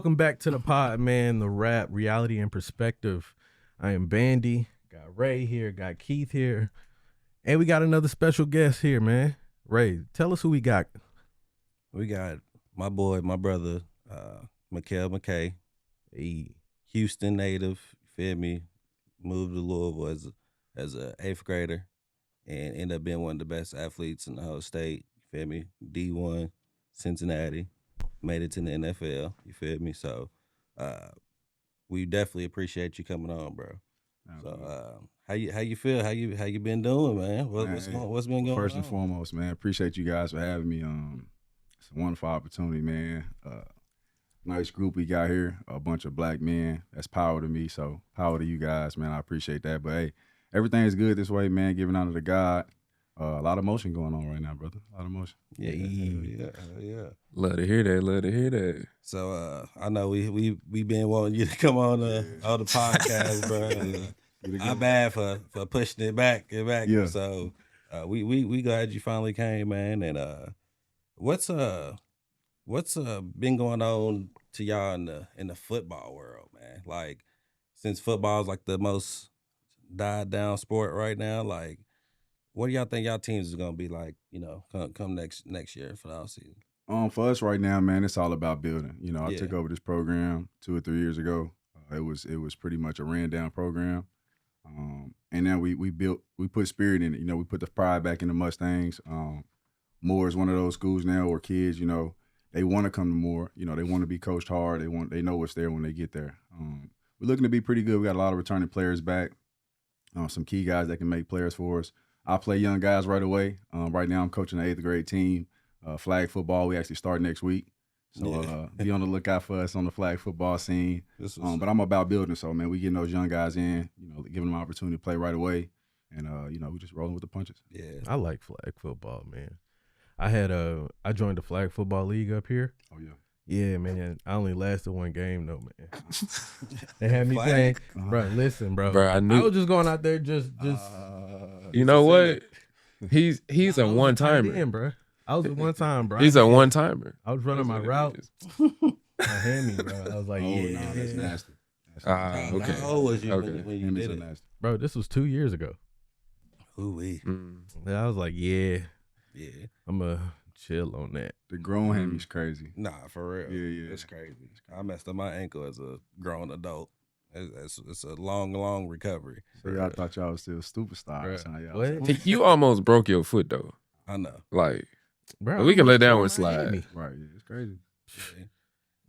Welcome back to the pod, man. The rap, reality, and perspective. I am Bandy. Got Ray here. Got Keith here. And we got another special guest here, man. Ray, tell us who we got. We got my boy, my brother, MeKale McKay. Houston native, you feel me? Moved to Louisville as a 8th grader and ended up being one of the best athletes in the whole state. You feel me? D1, Cincinnati, made it to the NFL. You feel me? So we definitely appreciate you coming on, bro. So how you feel? How you been doing, man? What's been going on? First and foremost, man, appreciate you guys for having me. It's a wonderful opportunity, man. Nice group we got here, a bunch of black men. That's power to me, so power to you guys, man. I appreciate that. But hey, everything is good this way, man. Giving honor to God. A lot of motion going on right now, brother. A lot of motion. Yeah. Love to hear that. So I know we been wanting you to come on the podcast, bro. I'm bad for pushing it back. Yeah. So we glad you finally came, man. And what's been going on to y'all in the football world, man? Like, since football is like the most died down sport right now, like, what do y'all think y'all teams is gonna be like? You know, come next year for the offseason. For us right now, man, it's all about building. You know, I took over this program 2 or 3 years ago. It was pretty much a ran down program, and now we put spirit in it. You know, we put the pride back in the Mustangs. Moore is one of those schools now where kids, you know, they want to come to Moore. You know, they want to be coached hard. They know what's there when they get there. We're looking to be pretty good. We got a lot of returning players back. Some key guys that can make players for us. I play young guys right away. Right now I'm coaching the 8th grade team. Flag football, we actually start next week. So be on the lookout for us on the flag football scene. But I'm about building. So, man, we getting those young guys in, you know, giving them an opportunity to play right away. And, you know, we just rolling with the punches. Yeah. I like flag football, man. I joined the flag football league up here. Oh, yeah. Yeah, man. I only lasted one game, though, man. They had me playing. Bro, listen, bro. I was just going out there just you know what? He's a one-timer. Bro. I was a one-time, bro. He's a one-timer. I was running my route. I had me, bro. I was like, no, that's nasty. Okay. How old was you Okay. when you did it? Nasty. Bro, this was 2 years ago. Ooh-wee. I was like, yeah. I'm going to chill on that. The grown hammies crazy. Nah, for real. Yeah. It's crazy. I messed up my ankle as a grown adult. It's a long recovery. So y'all thought y'all was still superstars. What? You almost broke your foot though. I know. Like, Bro, we can let that one slide. Right, yeah, it's crazy.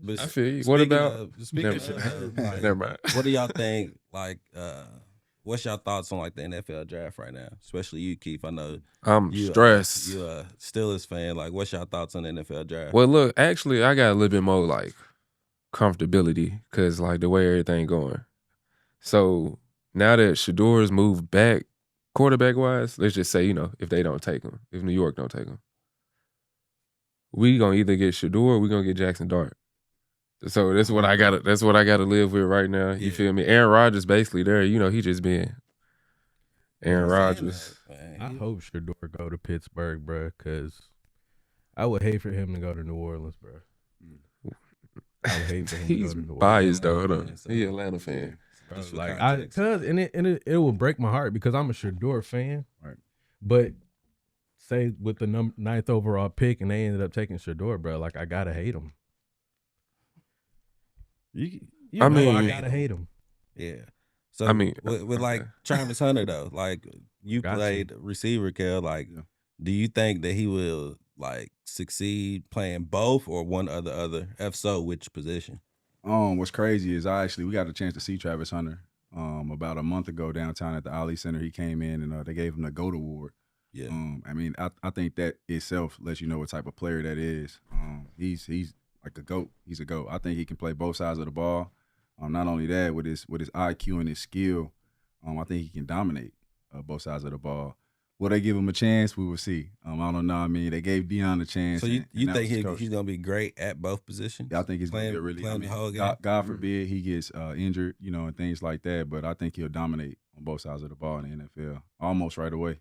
But I feel you. What about? Speaking Never of, like, Never mind. what do y'all think? Like, what's y'all thoughts on like the NFL draft right now? Especially you, Keith. I know I'm stressed. You a Steelers fan. Like, what's y'all thoughts on the NFL draft? Well, look, actually, I got a little bit more like comfortability because like the way everything going. So now that Shador's moved back, quarterback wise, let's just say, you know, if they don't take him, if New York don't take him, we gonna either get Shador or we gonna get Jackson Dart. So that's what I gotta live with right now. You feel me? Aaron Rodgers basically there, you know, he just been Aaron Rodgers. I hope Shador go to Pittsburgh, bro, because I would hate for him to go to New Orleans, bro. I would hate for him to go to New Orleans. Biased though, hold on. He an Atlanta fan. Bro, like it will break my heart because I'm a Shador fan. Right. But say with the 9th overall pick and they ended up taking Shador, bro, like I gotta hate him. I gotta hate him. Yeah. So I mean, with like Travis Hunter though, like you played receiver, Kel. Like, do you think that he will like succeed playing both or one or the other? If so, which position? What's crazy is we got a chance to see Travis Hunter about a month ago downtown at the Ali Center. He came in and they gave him the GOAT award. Yeah. I mean, I think that itself lets you know what type of player that is. He's like a GOAT. He's a GOAT. I think he can play both sides of the ball. Not only that, with his IQ and his skill, I think he can dominate both sides of the ball. Will they give him a chance? We will see. I don't know. I mean, they gave Deion a chance. So you think he's going to be great at both positions? Yeah, I think he's going to be really. Playing the whole game? God forbid he gets injured, you know, and things like that. But I think he'll dominate on both sides of the ball in the NFL almost right away.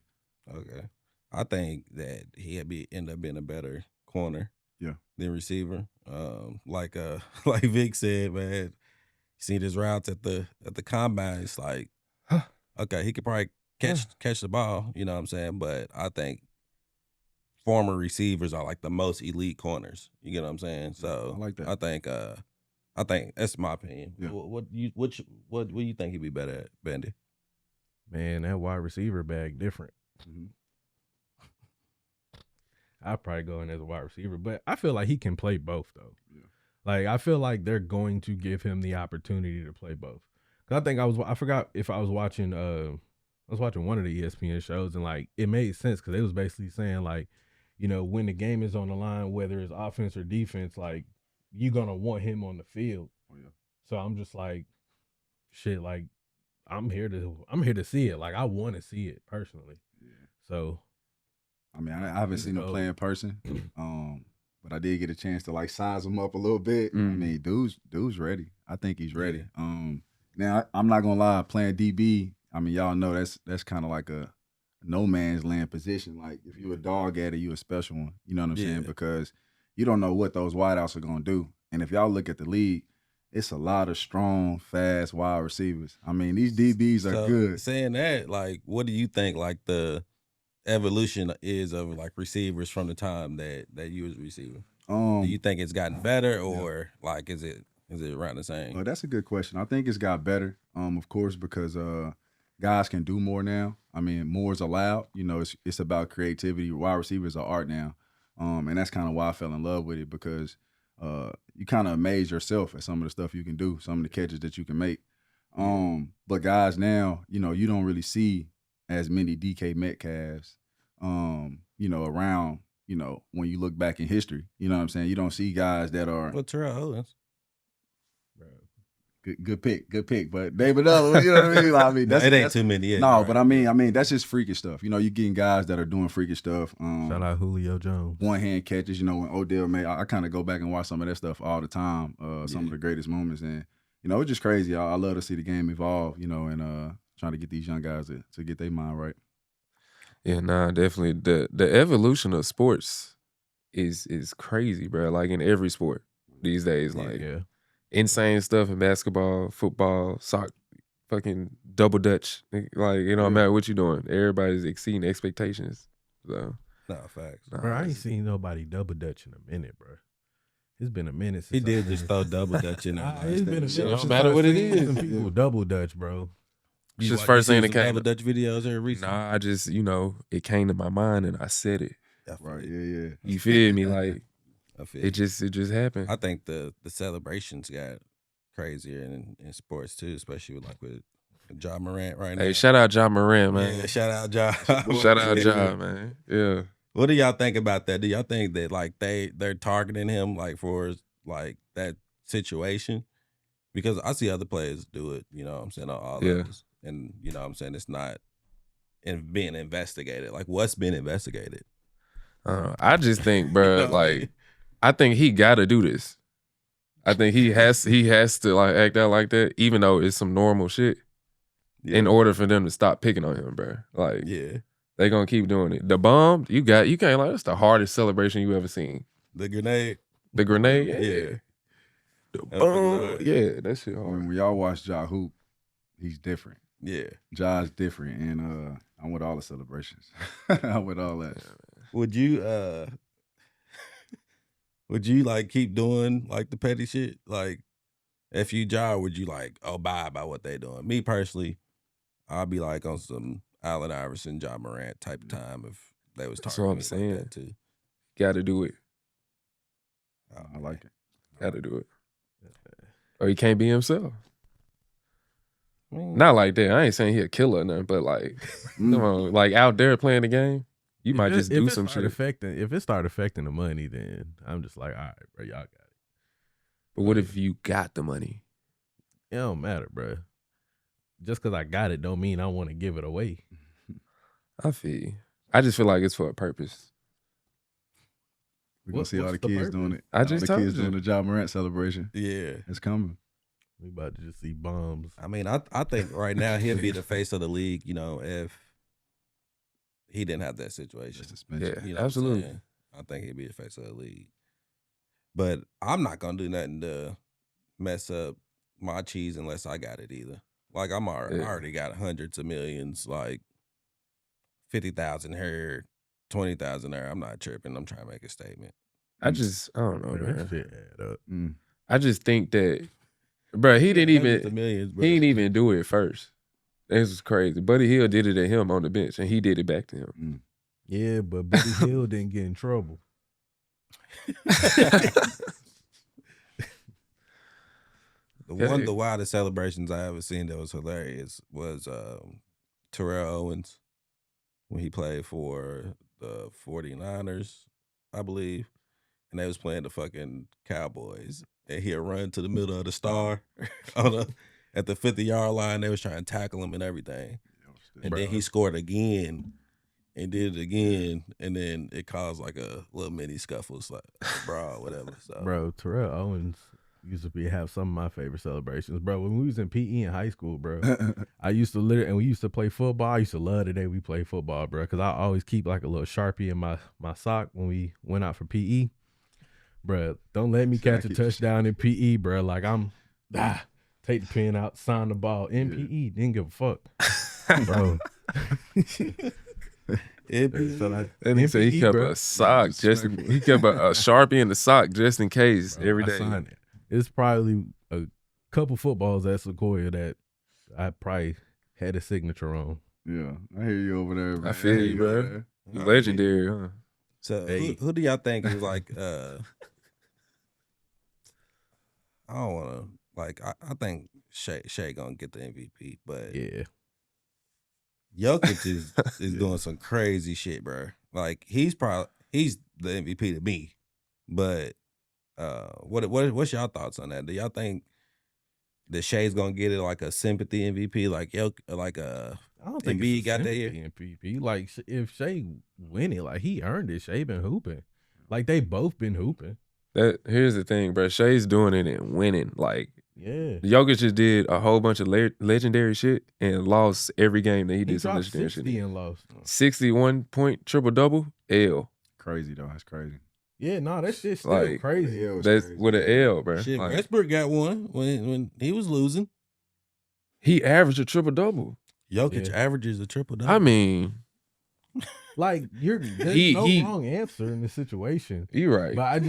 Okay. I think that he'll end up being a better corner. than receiver. Like like Vic said, man, seen his routes at the combine. It's like, okay, he could probably catch the ball. You know what I'm saying? But I think former receivers are like the most elite corners. You get what I'm saying? So I like that. I think that's my opinion. Yeah. What do you think he'd be better at, Bandy? Man, that wide receiver bag different. Mm-hmm. I'd probably go in as a wide receiver, but I feel like he can play both though. Yeah. Like I feel like they're going to give him the opportunity to play both. Cause I forgot if I was watching one of the ESPN shows and like it made sense because it was basically saying like, you know, when the game is on the line, whether it's offense or defense, like you're gonna want him on the field. Oh, yeah. So I'm just like, shit, like I'm here to see it. Like I want to see it personally. Yeah. So, I mean, I haven't seen him play in person, but I did get a chance to like size him up a little bit. I mean, dude's ready. I think he's ready. Yeah. Now I'm not gonna lie, playing DB. I mean, y'all know that's kind of like a no man's land position. Like if you a dog at it, you a special one. You know what I'm saying? Because you don't know what those wideouts are gonna do. And if y'all look at the league, it's a lot of strong, fast wide receivers. I mean, these DBs are good. Saying that, like, what do you think, like, the evolution is of, like, receivers from the time that you was receiving? Do you think it's gotten better or, like, is it around the same? Well, that's a good question. I think it's got better, of course, because guys can do more now. I mean, more is allowed. You know, it's about creativity. Wide receivers are art now. And that's kind of why I fell in love with it because you kind of amaze yourself at some of the stuff you can do, some of the catches that you can make. But guys now, you know, you don't really see as many DK Metcalfs, you know, around, you know, when you look back in history. You know what I'm saying? You don't see guys that are. Well, Terrell Owens. Good pick. But David Owens, you know what I mean? I mean, it ain't too many yet. No, right? but I mean, that's just freakish stuff. You know, you're getting guys that are doing freakish stuff. Shout out Julio Jones. One hand catches. You know, when Odell made, I kind of go back and watch some of that stuff all the time. Some of the greatest moments, and you know, it's just crazy. I love to see the game evolve. You know, and trying to get these young guys to get their mind right. Yeah, nah, definitely. The evolution of sports is crazy, bro. Like in every sport these days, like. Yeah. Insane stuff in basketball, football, soccer, fucking double dutch. Like, it don't matter what you're doing. Everybody's exceeding expectations. So, no, facts. Bro, I ain't seen nobody double dutch in a minute, bro. It's been a minute since he did just throw double dutch in there. It's been a minute. No matter what it is. People double dutch, bro. It's just first thing that came. Double dutch videos here recently. Nah, I just, you know, it came to my mind and I said it. Right, yeah. You feel me? Like, it just happened. I think the celebrations got crazier in sports too, especially with Ja Morant right now. Hey, shout out Ja Morant, man. Yeah, shout out Ja. Shout out Ja, man. Yeah. What do y'all think about that? Do y'all think that like they're targeting him like for like that situation? Because I see other players do it, you know what I'm saying, on all levels. And you know what I'm saying, it's not being investigated. Like what's been investigated? I just think, bro, like I think he got to do this. I think he has to like act out like that, even though it's some normal shit, in order for them to stop picking on him, bro. Like, they gonna keep doing it. The bomb, you can't like that's the hardest celebration you ever seen. The grenade, yeah. The bomb, yeah, that shit hard. When y'all watch Ja hoop, he's different. Yeah, Ja's different, and I'm with all the celebrations. I'm with all that. Would you like keep doing like the petty shit? Like if you Ja, would you like abide by what they doing? Me personally, I'll be like on some Allen Iverson, Ja Morant type of time if they was talking. That's what I'm saying. Like that too. Got to do it. I like it. Got to do it. Or he can't be himself. Not like that. I ain't saying he a killer or nothing, but like, come on, like out there playing the game. You might just do some shit. If it start affecting the money, then I'm just like, all right, bro, y'all got it. But what if you got the money? It don't matter, bro. Just because I got it don't mean I want to give it away. I feel you. I just feel like it's for a purpose. We're going to see all the kids doing it. I just told you. Doing the Ja Morant celebration. Yeah. It's coming. We about to just see bombs. I mean, I think right now he'll be the face of the league, you know, if he didn't have that situation. Yeah, you know absolutely. I think he'd be the face of the league. But I'm not gonna do nothing to mess up my cheese unless I got it either. Like I already got hundreds of millions, like 50,000 here, 20,000 there. I'm not tripping. I'm trying to make a statement. I don't know, man. That shit add up. I just think that, bro, he didn't even do it first. This is crazy. Buddy Hield did it at him on the bench, and he did it back to him. Yeah, but Buddy Hield didn't get in trouble. The wildest celebrations I ever seen that was hilarious was Terrell Owens when he played for the 49ers, I believe, and they was playing the fucking Cowboys, and he'd run to the middle of the star at the 50-yard line. They was trying to tackle him and everything, and then he scored again and did it again, and then it caused like a little mini scuffle, like a brawl, whatever. So, bro, Terrell Owens used to have some of my favorite celebrations, bro. When we was in PE in high school, bro, I used to and we used to play football. I used to love the day we played football, bro, because I always keep like a little Sharpie in my sock when we went out for PE. Bro, don't let me catch a touchdown in PE, bro. Like take the pen out, sign the ball in PE. Didn't give a fuck, bro. And he said he kept a sock he kept a Sharpie in the sock just in case, bro, every day. It's probably a couple footballs at Sequoia that I probably had a signature on. Yeah, I hear you over there, bro. I feel you, bro. Legendary, huh? So who do y'all think is like I don't wanna I think Shea gonna get the MVP, but yeah. Jokic is doing some crazy shit, bro. Like he's the MVP to me. But what's y'all thoughts on that? Do y'all think that Shea's gonna get it like a sympathy MVP, like I don't think Embiid got that year MVP. Like if Shea win it, like he earned it. Shea been hooping. Like they both been hooping. Here's the thing, bro. Shea's doing it and winning. Like yeah, Jokic just did a whole bunch of legendary shit and lost every game that he did some legendary 60 shit. And lost 61-point triple-double. L. Crazy though. That's crazy. Yeah, no, that shit's still crazy. That's crazy. With an L, bro. Shit, Westbrook got one when he was losing. He averaged a triple-double. Jokic averages a triple-double. I mean, like there's no wrong answer in this situation. You're right. But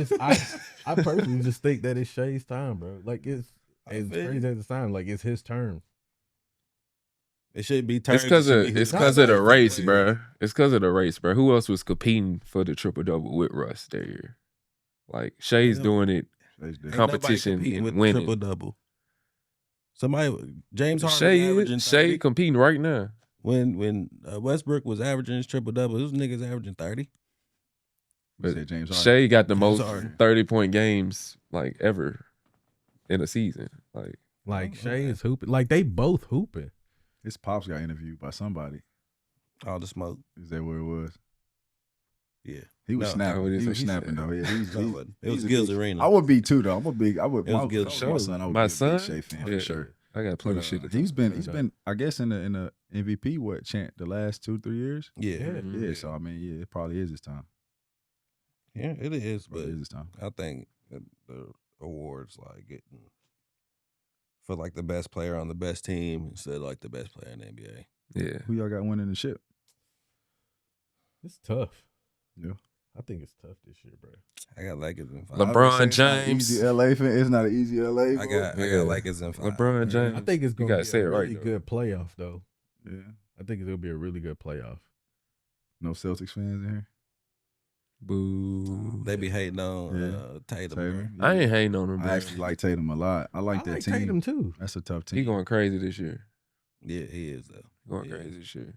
I personally just think that it's Shea's time, bro. Like it's crazy at the time. Like it's his turn. It should be turn. It's because of the race, bro. It's because of the race, bro. Who else was competing for the triple-double with Russ that year? Like Shea's doing it. Competition and winning. Triple-double. James Harden Shea competing right now. When Westbrook was averaging his triple-double, those niggas averaging 30. But Shea got the most 30-point games like ever in a season. Like Shea is hooping. Like they both hooping. His pops got interviewed by somebody. All the smoke. Is that what it was? Yeah. He was snapping. He was snapping though. Yeah, it was Gil's Arena. I would be too though. My son. I would be a big Shea fan for sure. I got plenty of shit. He's been I guess in the MVP chant the last 2-3 years. Yeah. So I mean, it probably is his time. Yeah, it is. But it is his time. I think that the awards like getting for like the best player on the best team instead of like the best player in the NBA. Yeah. Who y'all got winning the ship? It's tough. Yeah. I think it's tough this year, bro. I got Lakers in 5. LeBron James. Easy LA fan. It's not an easy LA. I got Lakers in 5. LeBron James. I think it's going to be a really right, good playoff, though. Yeah. I think it'll be a really good playoff. No Celtics fans in here? Boo. They be hating on Tatum. I ain't hating on him. I actually like Tatum a lot. I like that team. Tatum too. That's a tough team. He going crazy this year. Yeah, he is though. Going crazy this year.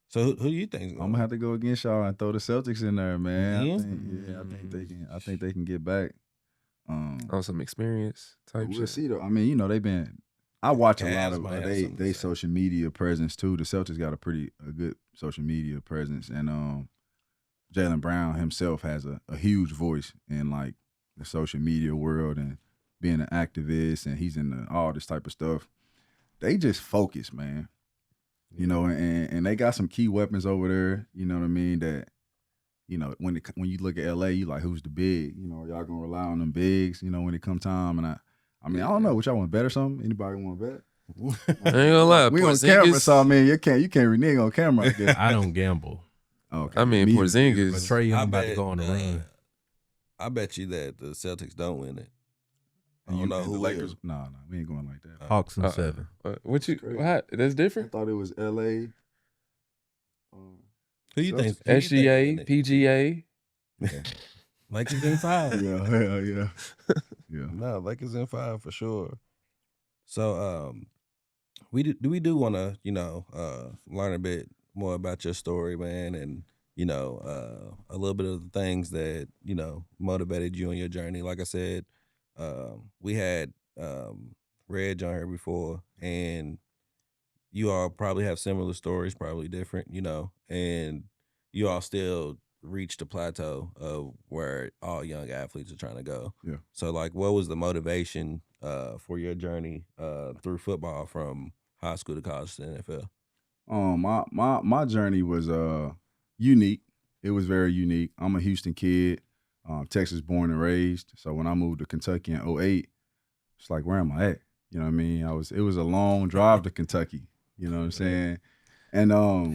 So who do you think? I'm gonna have to go against y'all and throw the Celtics in there, man. Mm-hmm. I think they can get back. On some experience type shit. We'll see though. I mean, you know, I watch a lot of they social media presence too. The Celtics got a good social media presence, and Jaylen Brown himself has a huge voice in like the social media world and being an activist, and he's in all this type of stuff. They just focus, man. You know, and they got some key weapons over there, you know what I mean, that, you know, when you look at LA, you like, who's the big? You know, y'all gonna rely on them bigs, you know, when it come time. And I mean, I don't know. What y'all want to bet or something? Anybody want to bet? I ain't gonna lie. We on camera, so I mean, you can't renege on camera. I guess. I don't gamble. Okay. I mean, Porzingis. But Trey Young about to go on the run. I bet you that the Celtics don't win it. I And don't know the who Lakers. will. No, we ain't going like that. Hawks in 7. What you? Crazy. What? That's I different. thought it was LA. Who you think? SGA, PGA. Lakers in 5. Yeah. No, Lakers in 5 for sure. So, we do want to, you know, learn a bit more about your story, man, and you know, a little bit of the things that, you know, motivated you on your journey. Like I said, we had Reg on here before, and you all probably have similar stories, probably different, you know, and you all still reached a plateau of where all young athletes are trying to go. Yeah. So, like, what was the motivation for your journey through football from high school to college to the NFL? My journey was unique. It was very unique. I'm a Houston kid, Texas born and raised. So when I moved to Kentucky in 2008, it's like, where am I at? You know what I mean? It was a long drive to Kentucky. You know what I'm saying? And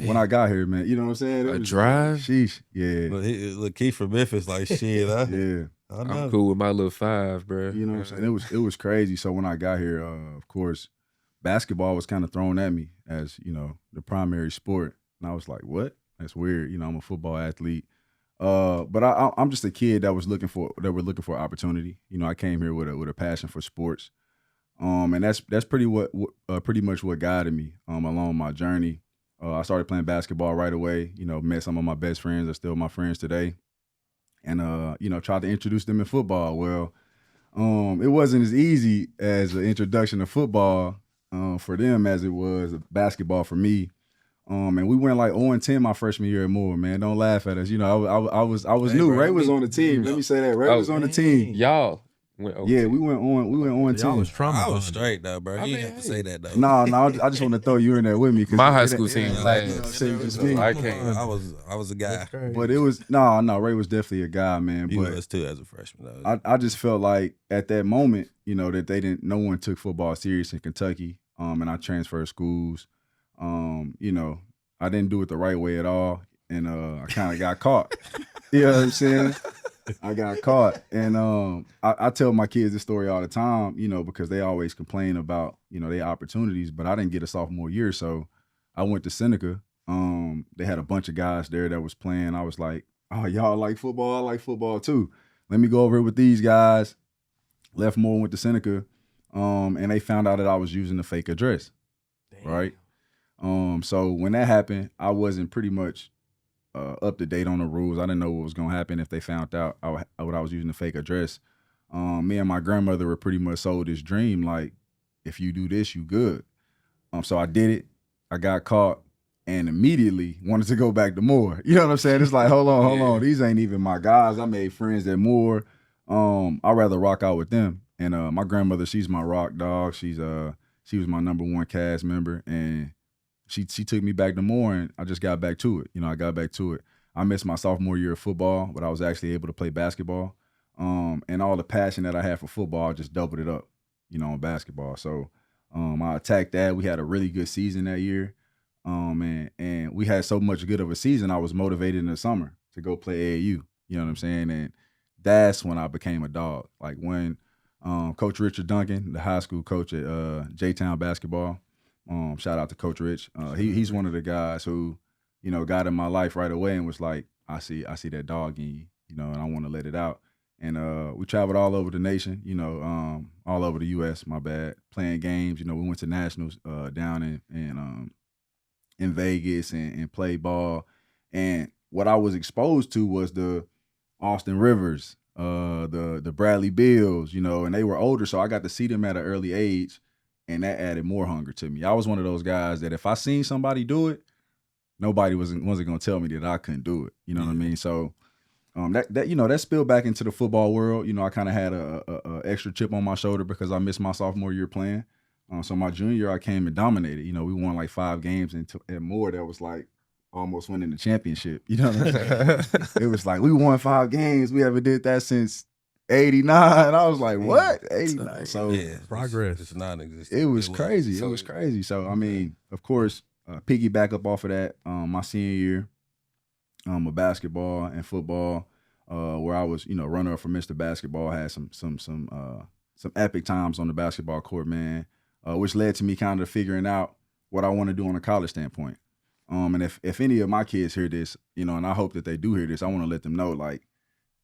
when I got here, man, you know what I'm saying? A drive? Sheesh. Yeah. Look, Keith from Memphis, like, shit. Yeah. I know. I'm cool with my little 5, bro. You know what I'm saying? It was crazy. So when I got here, of course, basketball was kind of thrown at me as, you know, the primary sport. And I was like, what? That's weird. You know, I'm a football athlete. But I'm just a kid that was looking for opportunity. You know, I came here with a passion for sports. And that's pretty much what guided me along my journey. I started playing basketball right away. You know, met some of my best friends. They're still my friends today. And you know, tried to introduce them in football. Well, it wasn't as easy as an introduction to football for them as it was basketball for me. And we went like 0-10 my freshman year at Moore, man. Don't laugh at us. You know, I was new. Bro, Ray was on the team. Let me say that. Ray was on the team. Y'all went over. Yeah, we went on 10. Y'all was trauma. I was straight though, bro. You didn't have to say that though. No, I just want to throw you in there with me. My high school team was like, ass. I I can't. I was a guy. But it was no. Ray was definitely a guy, man. You But was too as a freshman though. I just felt like at that moment, you know, that no one took football serious in Kentucky. And I transferred schools. You know, I didn't do it the right way at all. And I kind of got caught. You know what I'm saying? I got caught. And I tell my kids this story all the time, you know, because they always complain about, you know, their opportunities, but I didn't get a sophomore year. So I went to Seneca. They had a bunch of guys there that was playing. I was like, oh, y'all like football? I like football too. Let me go over it with these guys. Left Moore, went to Seneca. And they found out that I was using a fake address. Damn. Right? So when that happened, I wasn't pretty much up to date on the rules. I didn't know what was gonna happen if they found out what I was using a fake address. Me and my grandmother were pretty much sold this dream, like, if you do this, you good. So I did it. I got caught and immediately wanted to go back to Moore. You know what I'm saying? It's like, hold on. These ain't even my guys. I made friends at Moore. I'd rather rock out with them. And my grandmother, she's my rock dog. She was my number one cast member, and she took me back to Moore, and I just got back to it. You know, I got back to it. I missed my sophomore year of football, but I was actually able to play basketball. And all the passion that I had for football, I just doubled it up, you know, on basketball. So I attacked that. We had a really good season that year. And we had so much good of a season, I was motivated in the summer to go play AAU. You know what I'm saying? And that's when I became a dog. Like when Coach Richard Duncan, the high school coach at J-Town basketball, shout out to Coach Rich. He's one of the guys who, you know, got in my life right away and was like, I see that dog in you know, and I want to let it out. And we traveled all over the nation, you know, all over the U.S., playing games. You know, we went to nationals down in Vegas and played ball. And what I was exposed to was the Austin Rivers, the Bradley Bills, you know, and they were older, so I got to see them at an early age, and that added more hunger to me. I was one of those guys that if I seen somebody do it, nobody wasn't going to tell me that I couldn't do it. You know what I mean? So that you know, that spilled back into the football world. You know, I kind of had a extra chip on my shoulder because I missed my sophomore year playing. So my junior year, I came and dominated. You know, we won like 5 games at Moore. That was like, almost winning the championship. You know what I'm saying? It was like, we won 5 games. We haven't did that since 89. I was like, what? 89. So yeah, progress. It's non-existent. it was crazy. It was crazy. So, I mean, of course, piggyback up off of that, my senior year, of basketball and football, where I was, runner up for Mr. Basketball, had some epic times on the basketball court, man, which led to me kind of figuring out what I want to do on a college standpoint. And if any of my kids hear this, and I hope that they do hear this, I want to let them know, like,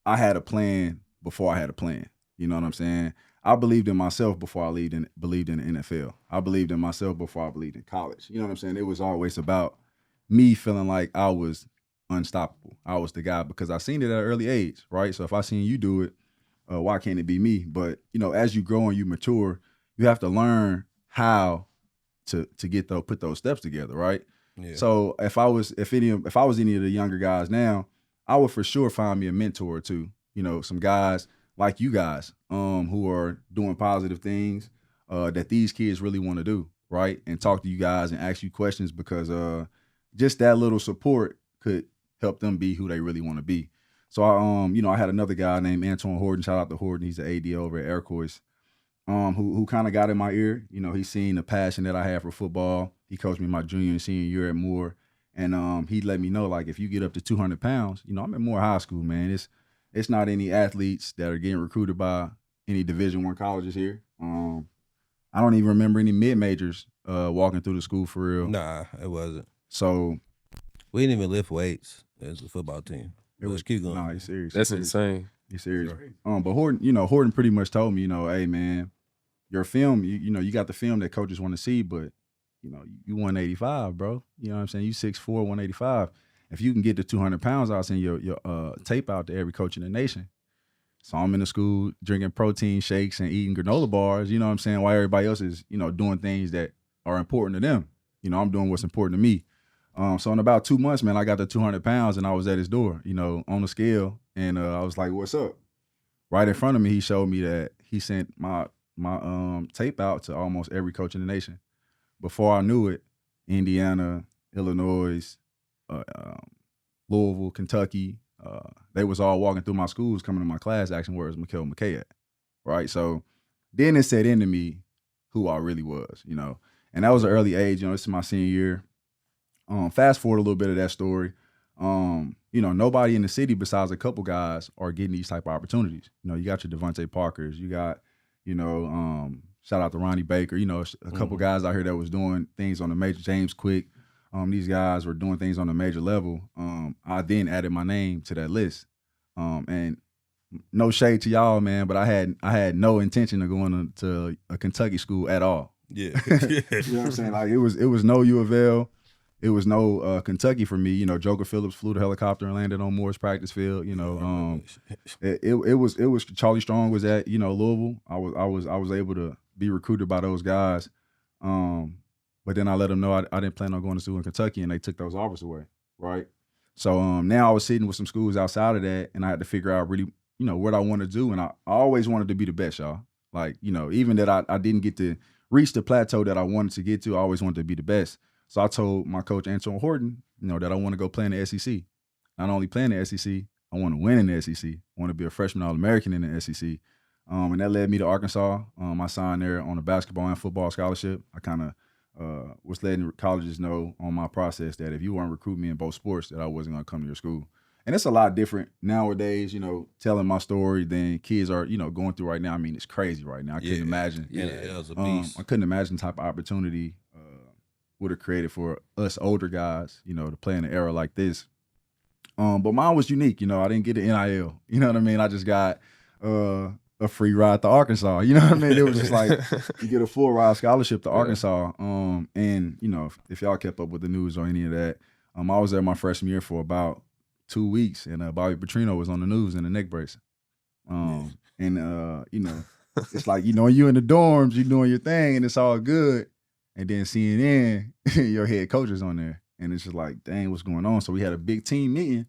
I had a plan before I had a plan. You know what I'm saying? I believed in myself before I believed in the NFL. I believed in myself before I believed in college. You know what I'm saying? It was always about me feeling like I was unstoppable. I was the guy because I seen it at an early age, right? So if I seen you do it, why can't it be me? But, as you grow and you mature, you have to learn how to put those steps together, right? Yeah. So if I was any of the younger guys now, I would for sure find me a mentor or two. Some guys like you guys, who are doing positive things that these kids really want to do, right? And talk to you guys and ask you questions because just that little support could help them be who they really want to be. So I had another guy named Antoine Horton. Shout out to Horton. He's the AD over at Aircoys. Who kind of got in my ear. He's seen the passion that I have for football. He coached me my junior and senior year at Moore. And he let me know, like, if you get up to 200 pounds, I'm at Moore High School, man. It's not any athletes that are getting recruited by any Division I colleges here. I don't even remember any mid-majors walking through the school for real. Nah, it wasn't. So we didn't even lift weights as a football team. It was keep going. Nah, he's serious. That's insane. He's serious. But Horton pretty much told me, hey man, your film, you got the film that coaches want to see, but you 185, bro. You know what I'm saying? You 6'4", 185. If you can get to 200 pounds, I'll send your tape out to every coach in the nation. So I'm in the school drinking protein shakes and eating granola bars, you know what I'm saying, while everybody else is, doing things that are important to them. I'm doing what's important to me. So in about 2 months, man, I got to 200 pounds and I was at his door, on the scale. And I was like, what's up? Right in front of me, he showed me that he sent my tape out to almost every coach in the nation. Before I knew it, Indiana, Illinois, Louisville, Kentucky, they was all walking through my schools, coming to my class, asking where is MeKale McKay at, right? So then it set into me who I really was, And that was an early age, this is my senior year. Fast forward a little bit of that story. Nobody in the city besides a couple guys are getting these type of opportunities. You got your Devontae Parkers, you got, shout out to Ronnie Baker, a couple guys out here that was doing things on the major, James Quick. These guys were doing things on a major level. I then added my name to that list. And no shade to y'all, man, but I had no intention of going to a Kentucky school at all. Yeah. You know what I'm saying? Like it was no U of L. It was no Kentucky for me. Joker Phillips flew the helicopter and landed on Moore's practice field. It was Charlie Strong was at Louisville. I was able to be recruited by those guys, but then I let them know I didn't plan on going to school in Kentucky, and they took those offers away. Right. So now I was sitting with some schools outside of that, and I had to figure out really what I want to do, and I always wanted to be the best, y'all. Like even that I didn't get to reach the plateau that I wanted to get to, I always wanted to be the best. So I told my coach, Antoine Horton, that I want to go play in the SEC. Not only play in the SEC, I want to win in the SEC. I want to be a freshman All-American in the SEC. And that led me to Arkansas. I signed there on a basketball and football scholarship. I kind of was letting colleges know on my process that if you weren't recruiting me in both sports, that I wasn't going to come to your school. And it's a lot different nowadays, telling my story than kids are, going through right now. I mean, it's crazy right now. I couldn't imagine. Yeah, it was a beast. I couldn't imagine the type of opportunity would have created for us older guys, to play in an era like this. But mine was unique, I didn't get an NIL. You know what I mean? I just got a free ride to Arkansas. You know what I mean? It was just like you get a full ride scholarship to Arkansas. And if y'all kept up with the news or any of that, I was there my freshman year for about 2 weeks, and Bobby Petrino was on the news in a neck brace. And it's like, you in the dorms, you doing your thing, and it's all good. And then CNN, your head coach is on there, and it's just like, dang, what's going on? So we had a big team meeting,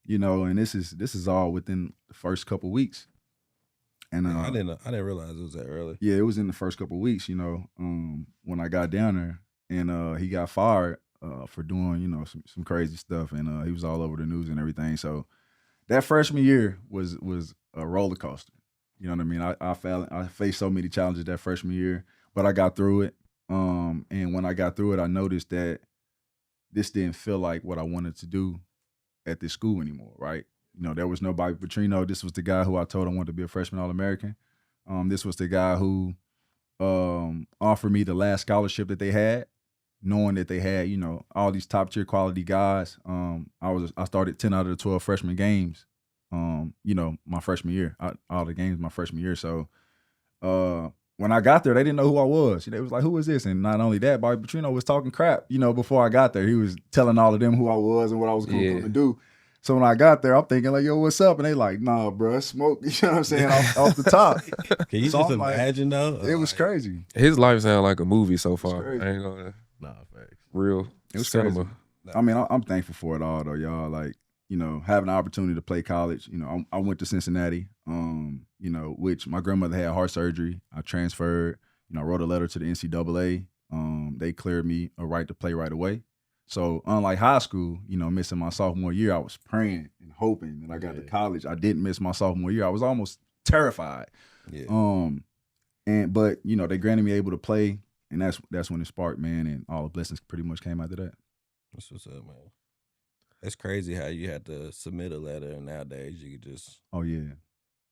and this is all within the first couple weeks. And I didn't realize it was that early. Yeah, it was in the first couple weeks, when I got down there, and he got fired for doing, you know, some crazy stuff, and he was all over the news and everything. So that freshman year was a roller coaster. You know what I mean? I faced so many challenges that freshman year, but I got through it. And when I got through it, I noticed that this didn't feel like what I wanted to do at this school anymore, right? You know, there was no Bobby Petrino. This was the guy who I told I wanted to be a freshman All-American. This was the guy who offered me the last scholarship that they had, knowing that they had, you know, all these top tier quality guys. I started 10 out of the 12 freshman games, you know, my freshman year, all the games my freshman year. So when I got there, they didn't know who I was. They was like, who is this? And not only that, Bobby Petrino was talking crap, you know, before I got there. He was telling all of them who I was and what I was going to come and do. So when I got there, I'm thinking like, yo, what's up? And they like, nah, bro, smoke, you know what I'm saying, off the top. Can you just imagine, though? It was crazy. His life sounded like a movie so far. I ain't gonna. Facts. Real. It was cinema. crazy. I mean, I'm thankful for it all, though, y'all. Like, you know, having the opportunity to play college. You know, I went to Cincinnati, you know, which my grandmother had heart surgery. I transferred. You know, I wrote a letter to the NCAA. They cleared me a right to play right away. So unlike high school, you know, missing my sophomore year, I was praying and hoping that I got to college. I didn't miss my sophomore year. I was almost terrified. Yeah. But you know, they granted me able to play, and that's when it sparked, man, and all the blessings pretty much came after that. That's what's up, man. It's crazy how you had to submit a letter, and nowadays you could just. Oh yeah,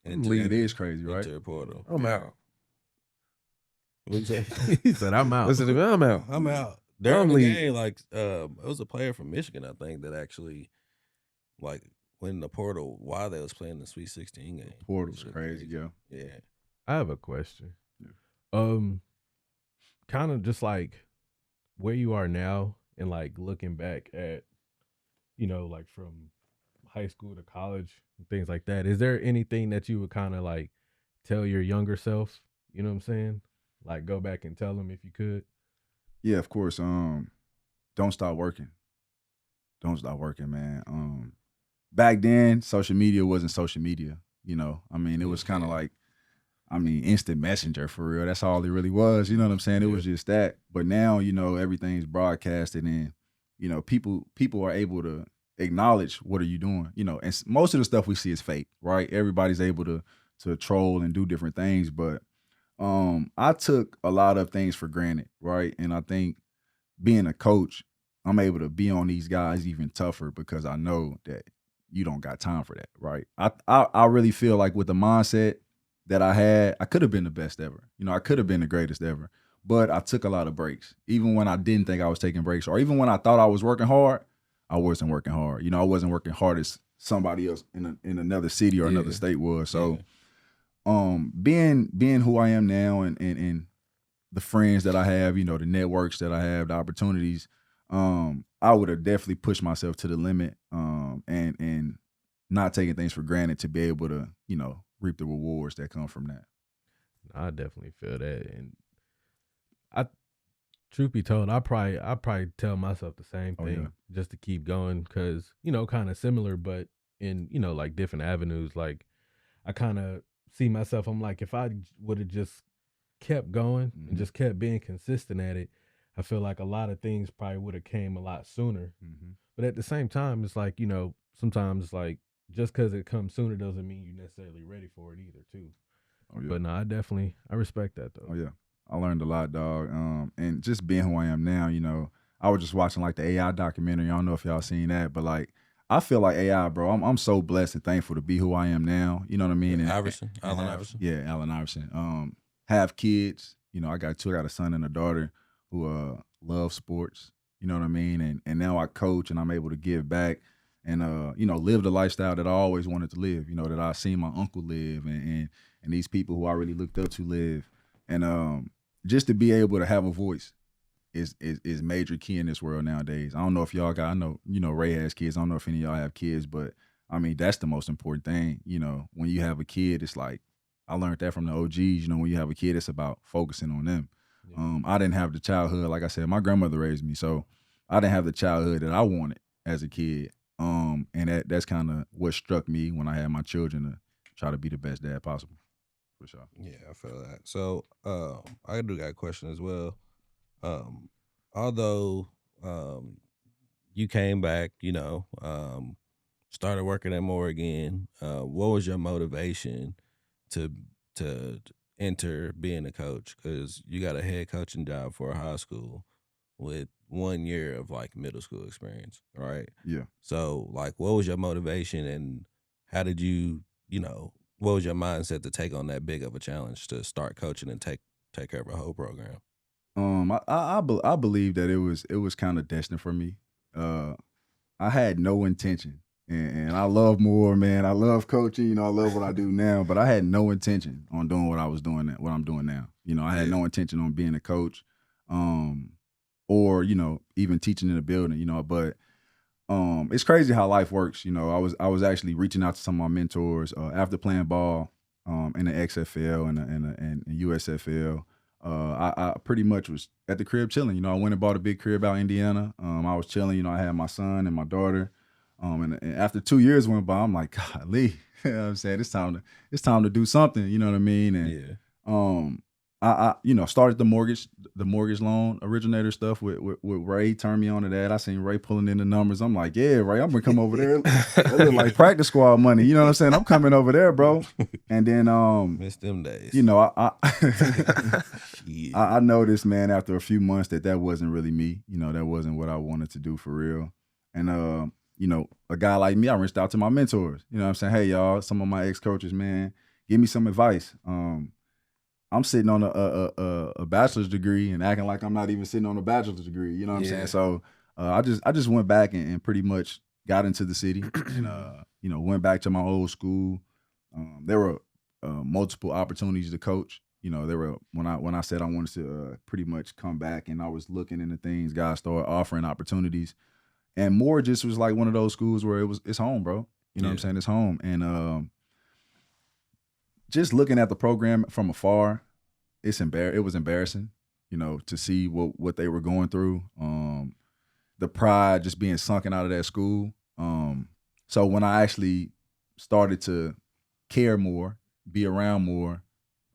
it is crazy, right? Enter a portal. I'm out. What'd you say? He said, I'm out. Listen to me, I'm out. I'm out. During the game, like it was a player from Michigan, I think, that actually like went in the portal while they was playing the Sweet 16 game. Portal's crazy, yo. Yeah. I have a question. Yeah. Kind of just like where you are now and like looking back at, you know, like from high school to college and things like that. Is there anything that you would kind of like tell your younger self? You know what I'm saying? Like go back and tell them if you could. Yeah, of course. Don't stop working. Don't stop working, man. Back then, social media wasn't social media. You know, I mean, it was kind of like, I mean, instant messenger for real. That's all it really was. You know what I'm saying? It was just that. But now, you know, everything's broadcasted, and you know, people are able to acknowledge what are you doing. You know, and most of the stuff we see is fake, right? Everybody's able to troll and do different things, but I took a lot of things for granted, right? And I think being a coach, I'm able to be on these guys even tougher because I know that you don't got time for that, right? I really feel like with the mindset that I had, I could have been the best ever. You know, I could have been the greatest ever. But I took a lot of breaks. Even when I didn't think I was taking breaks, or even when I thought I was working hard, I wasn't working hard. You know, I wasn't working hard as somebody else in another city or another state was. So being who I am now and the friends that I have, you know, the networks that I have, the opportunities, I would have definitely pushed myself to the limit, and not taking things for granted to be able to, you know, reap the rewards that come from that. I definitely feel that, and truth be told, I probably tell myself the same thing just to keep going, because you know, kind of similar, but in, you know, like different avenues. Like I kind of see myself, I'm like, if I would have just kept going and just kept being consistent at it, I feel like a lot of things probably would have came a lot sooner. But at the same time, it's like, you know, sometimes it's like just because it comes sooner doesn't mean you're necessarily ready for it either too. But no, I respect that though. Oh yeah, I learned a lot, dog. And just being who I am now, you know, I was just watching like the AI documentary. I don't know if y'all seen that, but like I feel like AI, bro. I'm so blessed and thankful to be who I am now. You know what I mean? Allen Iverson. Yeah, Allen Iverson. Have kids. You know, I got a son and a daughter who love sports. You know what I mean? And now I coach and I'm able to give back and you know, live the lifestyle that I always wanted to live. You know, that I seen my uncle live and these people who I really looked up to live. And just to be able to have a voice is major key in this world nowadays. I don't know if y'all got, I know, you know, Ray has kids. I don't know if any of y'all have kids, but I mean, that's the most important thing. You know, when you have a kid, it's like, I learned that from the OGs. You know, when you have a kid, it's about focusing on them. Yeah. I didn't have the childhood, like I said, my grandmother raised me, so I didn't have the childhood that I wanted as a kid. And that's kind of what struck me when I had my children, to try to be the best dad possible. For sure. Yeah, I feel that. So I do got a question as well. Although you came back, started working at Moore again. What was your motivation to enter being a coach? Because you got a head coaching job for a high school with 1 year of like middle school experience, right? Yeah. So like, what was your motivation, and how did you, what was your mindset to take on that big of a challenge to start coaching and take care of a whole program? I believe that it was kind of destined for me. I had no intention, and I love Moore, man. I love coaching. I love what I do now, but I had no intention on doing what I'm doing now. I had no intention on being a coach, or even teaching in a building. But it's crazy how life works. I was actually reaching out to some of my mentors after playing ball in the XFL and USFL. I pretty much was at the crib chilling. I went and bought a big crib out in Indiana. I was chilling. I had my son and my daughter. And after 2 years went by, I'm like, golly, you know what I'm saying? It's time to do something. You know what I mean? And I started the mortgage loan originator stuff with Ray. Turned me on to that. I seen Ray pulling in the numbers. I'm like, yeah, Ray, I'm gonna come over there. That look like practice squad money. You know what I'm saying? I'm coming over there, bro. And then missed them days. I noticed, man, after a few months that wasn't really me. That wasn't what I wanted to do for real. And a guy like me, I reached out to my mentors. You know what I'm saying? Hey, y'all, some of my ex-coaches, man, give me some advice. I'm sitting on a bachelor's degree and acting like I'm not even sitting on a bachelor's degree. You know what I'm saying? So I just went back and pretty much got into the city and went back to my old school. There were multiple opportunities to coach. There were when I said I wanted to pretty much come back, and I was looking into things, guys started offering opportunities. And Moore just was like one of those schools where it's home, bro. You know what I'm saying? It's home. And just looking at the program from afar, it was embarrassing, to see what they were going through. The pride just being sunken out of that school. So when I actually started to care more, be around more,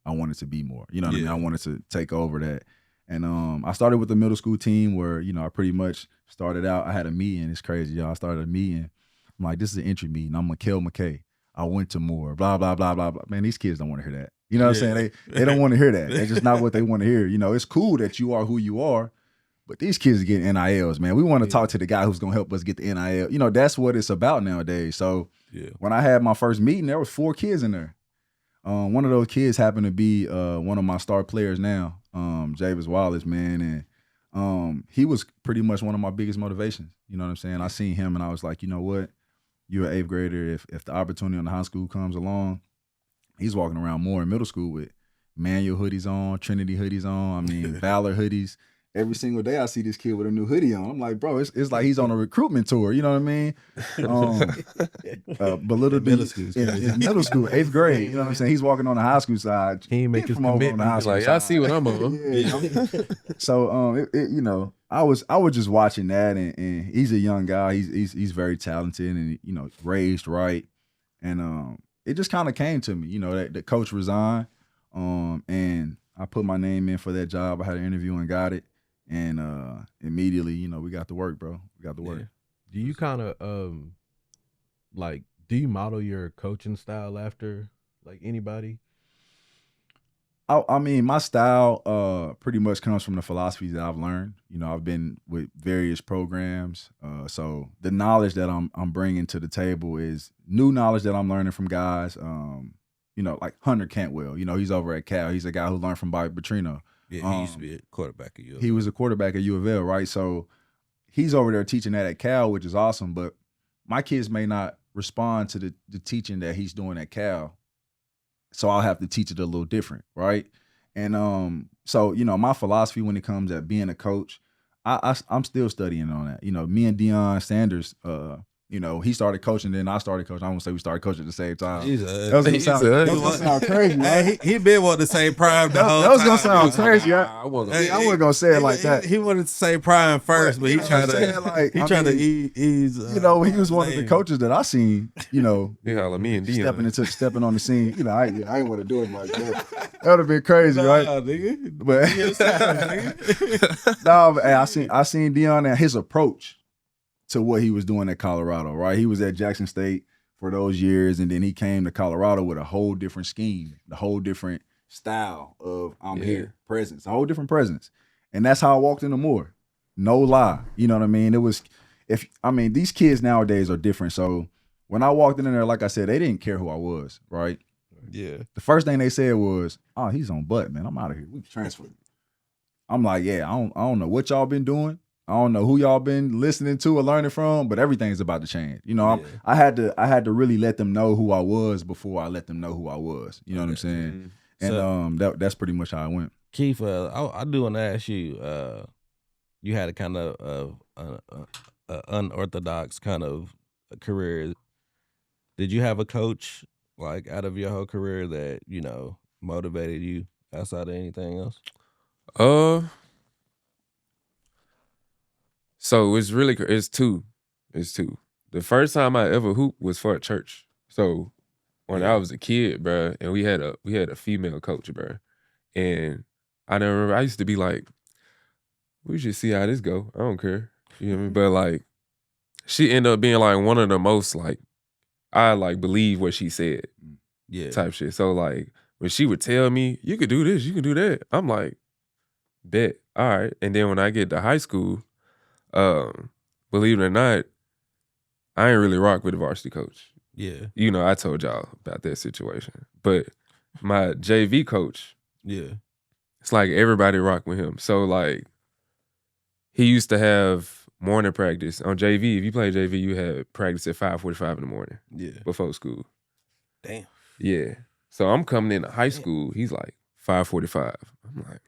I wanted to be more. You know what I mean? I wanted to take over that. And I started with the middle school team where, I pretty much started out. I had a meeting. It's crazy, y'all. I started a meeting. I'm like, this is an entry meeting. I'm MeKale McKay. I went to Moore, blah, blah, blah, blah, blah. Man, these kids don't want to hear that. You know what I'm saying? They don't want to hear that. It's just not what they want to hear. It's cool that you are who you are, but these kids are getting NILs, man. We want to talk to the guy who's going to help us get the NIL. That's what it's about nowadays. So when I had my first meeting, there was 4 kids in there. One of those kids happened to be one of my star players now, Javis Wallace, man. And he was pretty much one of my biggest motivations. You know what I'm saying? I seen him and I was like, you know what? You're an 8th grader. If the opportunity on the high school comes along, he's walking around more in middle school with Manual hoodies on, Trinity hoodies on. Valor hoodies. Every single day I see this kid with a new hoodie on. I'm like, bro, it's like he's on a recruitment tour. You know what I mean? But little middle school, in middle school, 8th grade. You know what I'm saying? He's walking on the high school side. He ain't make his commitment. He's like, I see what I'm on. So I was just watching that, and he's a young guy. He's very talented, and raised right, and it just kind of came to me, that the coach resigned, and I put my name in for that job. I had an interview and got it, and immediately, we got to work, bro. We got to work. Do you kind of do you model your coaching style after like anybody? My style pretty much comes from the philosophies that I've learned. I've been with various programs, so the knowledge that I'm bringing to the table is new knowledge that I'm learning from guys. Like Hunter Cantwell. He's over at Cal. He's a guy who learned from Bobby Petrino. Yeah, he used to be a quarterback at U of L. He was a quarterback at U of L, right? So he's over there teaching that at Cal, which is awesome. But my kids may not respond to the teaching that he's doing at Cal. So I'll have to teach it a little different, right? And so my philosophy when it comes at being a coach, I'm still studying on that. Me and Deion Sanders, You know, he started coaching, then I started coaching. I won't say we started coaching at the same time. Jesus. That was gonna sound crazy, right? Hey, he been wanting to say prime the whole That was time. gonna sound crazy. I wasn't gonna say it like that. He wanted to say prime first, but he trying to like, he trying to ease. You know, he was one of the coaches that I seen. You know, me and Dion stepping on the scene. You know, I ain't want to do it like that. That would have been crazy, right? Nigga. But no, but hey, I seen Dion and his approach to what he was doing at Colorado, right? He was at Jackson State for those years, and then he came to Colorado with a whole different scheme, the whole different style of here presence, a whole different presence. And that's how I walked into Moore. No lie. You know what I mean? It was these kids nowadays are different. So when I walked in there, like I said, they didn't care who I was, right? Yeah. The first thing they said was, "Oh, he's on butt, man. I'm out of here. We transferred." I'm like, yeah, I don't know what y'all been doing. I don't know who y'all been listening to or learning from, but everything's about to change. You know, I had to really let them know who I was before I let them know who I was. You know what I'm saying? And so, that's pretty much how it went. Keith, I do want to ask you. You had a kind of unorthodox kind of career. Did you have a coach like out of your whole career that motivated you outside of anything else? So it's two. The first time I ever hooped was for a church. So when I was a kid, bro, and we had a female coach, bro, and I remember I used to be like, we should see how this go. I don't care, you know what I mean? But like, she ended up being like one of the most like I like believe what she said, type shit. So like when she would tell me, you could do this, you can do that, I'm like, bet, all right. And then when I get to high school, believe it or not, I ain't really rock with the varsity coach. Yeah. You know, I told y'all about that situation. But my JV coach, it's like everybody rock with him. So like, he used to have morning practice on JV. If you play JV, you had practice at 5:45 in the morning. Yeah. Before school. Damn. Yeah. So I'm coming into high school. He's like 5:45. I'm like,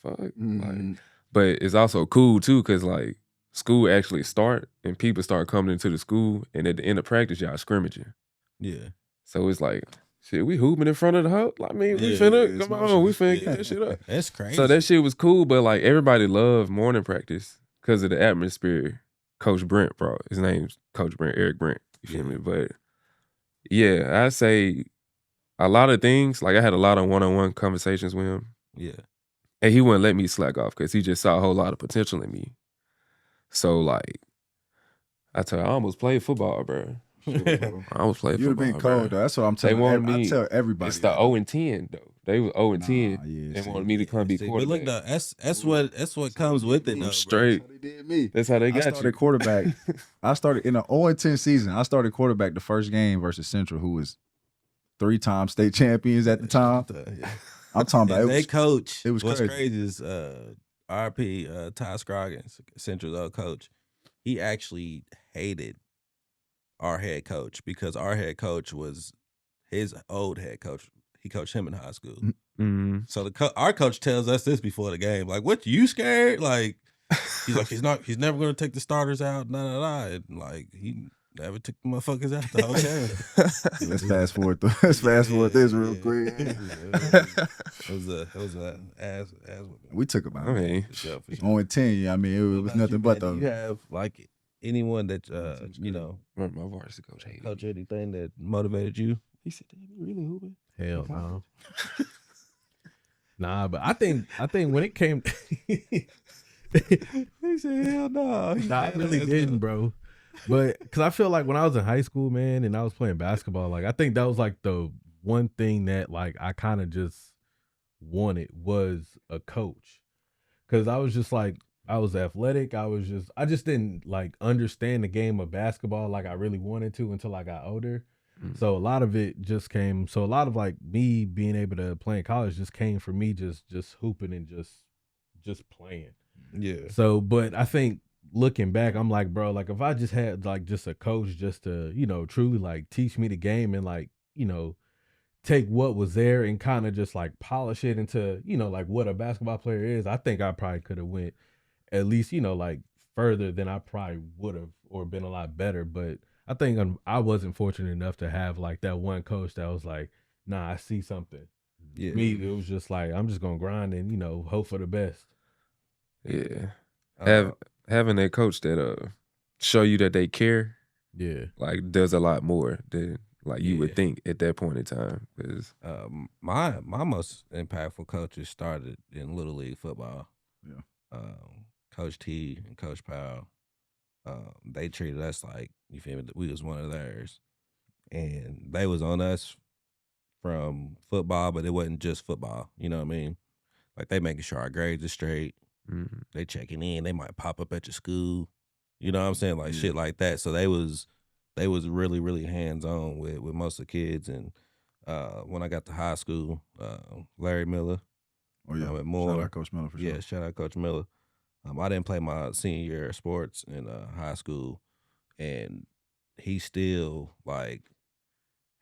fuck. Like, but it's also cool too, cause like school actually start and people start coming into the school, and at the end of practice, y'all scrimmaging. Yeah. So it's like, shit, we hooping in front of the house. I mean, we finna come on, we finna get that shit up. That's crazy. So that shit was cool, but like everybody loved morning practice because of the atmosphere Coach Brent brought. His name's Coach Brent, Eric Brent. You feel me? But yeah, I say a lot of things. Like I had a lot of one-on-one conversations with him. Yeah. And he wouldn't let me slack off because he just saw a whole lot of potential in me. So like, I tell you, I almost played football, bro. I almost played football. You'd have been cold, though. That's what I'm telling you. I tell everybody. It's the 0-10, though. They were 0-10. They wanted me to come be quarterback. But look, though, that's what comes with it, though. Straight. That's how they did me. That's how they got you. I started quarterback. I started in an 0-10 season. I started quarterback the first game versus Central, who was 3-time state champions at the time. I'm talking about they coach. It was what's crazy. crazy is R.A.P. Ty Scroggins, Central's old coach. He actually hated our head coach because our head coach was his old head coach. He coached him in high school. Mm-hmm. So our coach tells us this before the game. Like, what, you scared? Like, he's like, he's never going to take the starters out. And like, he never took the motherfuckers out the whole game. Let's fast forward. Let's fast forward this real quick. It was a ass. We took about 0-10. I mean, it was nothing but those. You have like anyone that my varsity coach hated coach anything that motivated you? He said, "Damn, you really hooping?" Hell no. Nah, but I think when it came, he said, "Hell no." Nah, I really didn't, bro. But because I feel like when I was in high school, man, and I was playing basketball, like I think that was like the one thing that like I kind of just wanted was a coach, because I was just like, I was athletic. I just didn't like understand the game of basketball like I really wanted to until I got older. So a lot of it just came. So a lot of like me being able to play in college just came from me just hooping and just playing. Yeah. So, but I think looking back, I'm like, bro, like if I just had like just a coach just to, truly like teach me the game and like, take what was there and kind of just like polish it into, like what a basketball player is, I think I probably could have went at least, like further than I probably would have or been a lot better. But I think I wasn't fortunate enough to have like that one coach that was like, nah, I see something. Yeah. Me, it was just like, I'm just gonna grind and, you know, hope for the best. Yeah. Having that coach that show you that they care, Yeah. like does a lot more than like you would Yeah. think at that point in time. 'Cause My most impactful coaches started in Little League football. Yeah. Coach T and Coach Powell. They treated us like, you feel me, we was one of theirs. And they was on us from football, but it wasn't just football. You know what I mean? Like they making sure our grades are straight. mhm. They checking in. They might pop up at your school. You know what I'm saying? Like shit like that. So they was really, really hands on with most of the kids. And when I got to high school, Larry Miller. Oh yeah. At Moore. Shout out Coach Miller for sure. Yeah, shout out Coach Miller. I didn't play my senior year of sports in high school, and he still like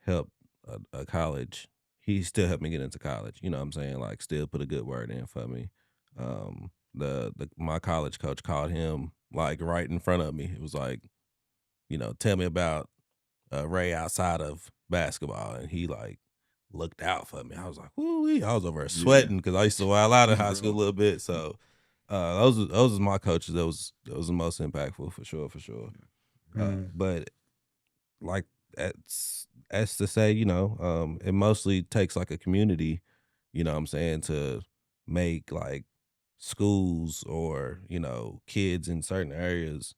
helped a college. He still helped me get into college. You know what I'm saying? Like still put a good word in for me. My college coach called him like right in front of me. It was like, you know, tell me about Ray outside of basketball, and he like looked out for me. I was like, woo-wee. I was over there sweating because I used to wild out in high school a little bit. So those was my coaches. That was the most impactful for sure. But like that's to say, you know, it mostly takes like a community, you know what I'm saying, to make like schools or, you know, kids in certain areas